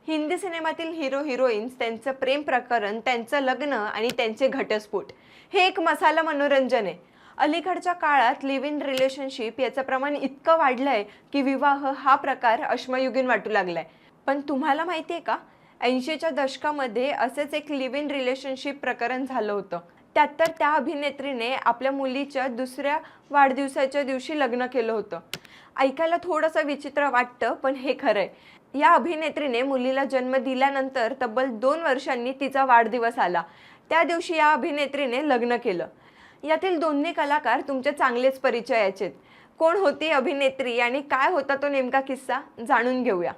हिंदी सिनेमातील hero heroines, त्यांचं प्रेम प्रकरण, त्यांचं लग्न आणि त्यांचे घटस्फोट हे एक मसाला मनोरंजन आहे. अलीकडच्या काळात लिव्ह इन रिलेशनशिप याचं प्रमाण इतकं वाढलंय की विवाह हा प्रकार अश्मयुगीन वाटू लागलाय. पण तुम्हाला माहिती आहे का, 80च्या दशकामध्ये असेच एक लिव्ह इन रिलेशनशिप प्रकरण झालं होतं. त्यात तर त्या अभिनेत्रीने आपल्या मुलीच्या दुसऱ्या वाढदिवसाच्या दिवशी लग्न केलं होतं. ऐकायला थोडंसं विचित्र वाटतं, पण हे खरंय. या अभिनेत्रीने मुलीला जन्म दिल्यानंतर तब्बल 2 वर्षांनी तिचा वाढदिवस आला. त्या दिवशी या अभिनेत्रीने लग्न केलं. यातील दोन्ही कलाकार तुमचे चांगलेच परिचयाचे आहेत. कोण होती अभिनेत्री आणि काय होता तो नेमका किस्सा, जाणून घेऊया.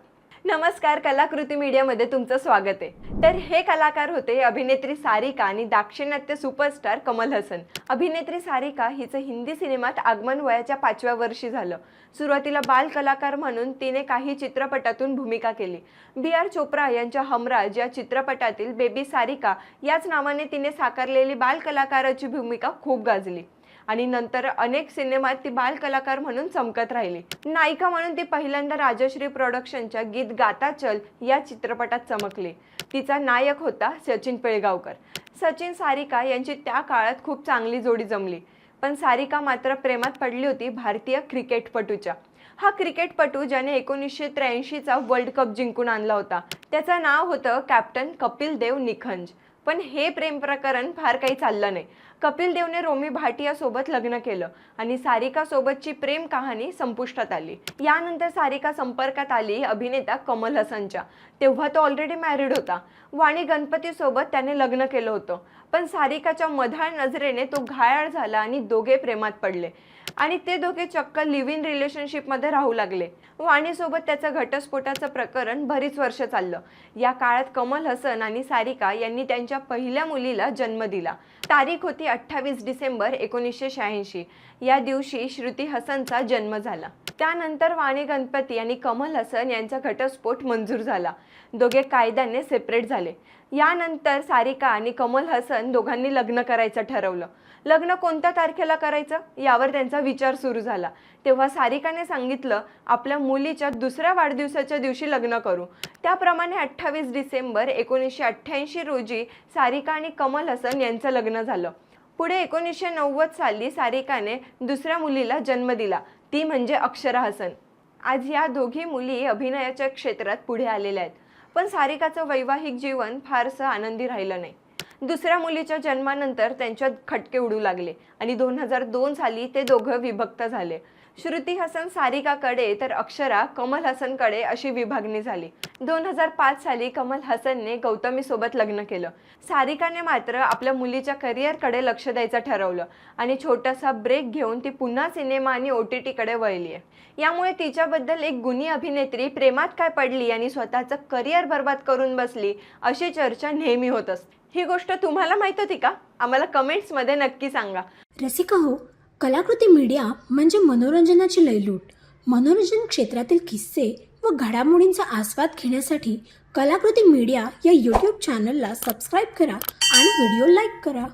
नमस्कार, कलाकृती मीडियामध्ये तुमचं स्वागत आहे. तर हे कलाकार होते अभिनेत्री सारिका आणि दाक्षिणात्य सुपरस्टार कमल हसन. अभिनेत्री सारिका हिचं हिंदी सिनेमात आगमन वयाच्या 5व्या वर्षी झालं. सुरुवातीला बाल कलाकार म्हणून तिने काही चित्रपटातून भूमिका केली. B.R. चोप्रा यांच्या हमराज या चित्रपटातील बेबी सारिका याच नावाने तिने साकारलेली बाल कलाकाराची भूमिका खूप गाजली आणि नंतर अनेक सिनेमात ती बाल कलाकार म्हणून चमकत राहिली. नायिका म्हणून ती पहिल्यांदा राजश्री प्रोडक्शनच्या गीत गाता चल या चित्रपटात चमकली. तिचा नायक होता सचिन पिळगावकर. सचिन सारिका यांची त्या काळात खूप चांगली जोडी जमली. पण सारिका मात्र प्रेमात पडली होती भारतीय क्रिकेटपटूच्या. हा क्रिकेटपटू ज्याने 1983चा वर्ल्ड कप जिंकून आणला होता. त्याचं नाव होतं कॅप्टन कपिल देव निखंज. पण हे प्रेम प्रकरण फार काही चाललं नाही. कपिल देवने रोमी भाटिया सोबत लग्न केलं आणि सारिका सोबतची प्रेम कहाणी संपुष्टात आली. यानंतर सारिका संपर्कात आली अभिनेता कमल हसनच्या. तेव्हा तो ऑलरेडी मॅरिड होता. वाणी गणपती सोबत त्याने लग्न केलं होतं. पण सारिकाच्या मधाळ नजरेने तो घायाळ झाला आणि दोघे प्रेमात पडले आणि ते दोघे चक्क लिव्ह इन रिलेशनशिपमध्ये राहू लागले. वाणीसोबत त्याचं घटस्फोटाचं प्रकरण बरीच वर्ष चाललं. या काळात कमल हसन आणि सारिका यांनी त्यांच्या पहिल्या मुलीला जन्म दिला. तारीख होती 28 डिसेंबर 1986. या दिवशी श्रुती हसनचा जन्म झाला. त्यानंतर वाणी गणपती आणि कमल हसन यांचा घटस्फोट मंजूर झाला. दोघे कायद्याने सेपरेट झाले. यानंतर सारिका आणि कमल हसन दोघांनी लग्न करायचं ठरवलं. लग्न कोणत्या तारखेला करायचं यावर त्यांचा विचार सुरू झाला. तेव्हा सारिकाने सांगितलं, आपल्या मुलीच्या दुसऱ्या वाढदिवसाच्या दिवशी लग्न करू. त्याप्रमाणे 28 डिसेंबर 1988 रोजी सारिका आणि कमल हसन यांचं लग्न झालं. पुढे 1990 साली सारिकाने दुसऱ्या मुलीला जन्म दिला. ती म्हणजे अक्षरा हसन. आज या दोघी मुली अभिनयाच्या क्षेत्रात पुढे आलेल्या आहेत. पण सारिकाचं वैवाहिक जीवन फारसं आनंदी राहिलं नाही. दुसऱ्या मुलीच्या जन्मानंतर त्यांच्यात खटके उडू लागले आणि 2002 साली ते दोघं विभक्त झाले. श्रुती हसन सारिकाकडे तर अक्षरा कमल हसनकडे अशी विभागणी झाली. 2005 साली कमल हसनने गौतमी सोबत लग्न केलं. सारिकाने मात्र आपल्या मुलीच्या करिअरकडे लक्ष द्यायचं ठरवलं आणि छोटासा ब्रेक घेऊन ती पुन्हा सिनेमा आणि OTTकडे वळली आहे. यामुळे तिच्याबद्दल एक गुणी अभिनेत्री प्रेमात काय पडली आणि स्वतःचं करिअर बर्बाद करून बसली अशी चर्चा नेहमी होत असते. ही गोष्ट तुम्हाला माहित होती का? आम्हाला कमेंट्समध्ये नक्की सांगा. रसिका हो, कलाकृती मीडिया म्हणजे मनोरंजनाची लयलूट. मनोरंजन क्षेत्रातील किस्से व घडामोडींचा आस्वाद घेण्यासाठी कलाकृती मीडिया या YouTube चॅनलला सबस्क्राईब करा आणि व्हिडिओ लाईक करा.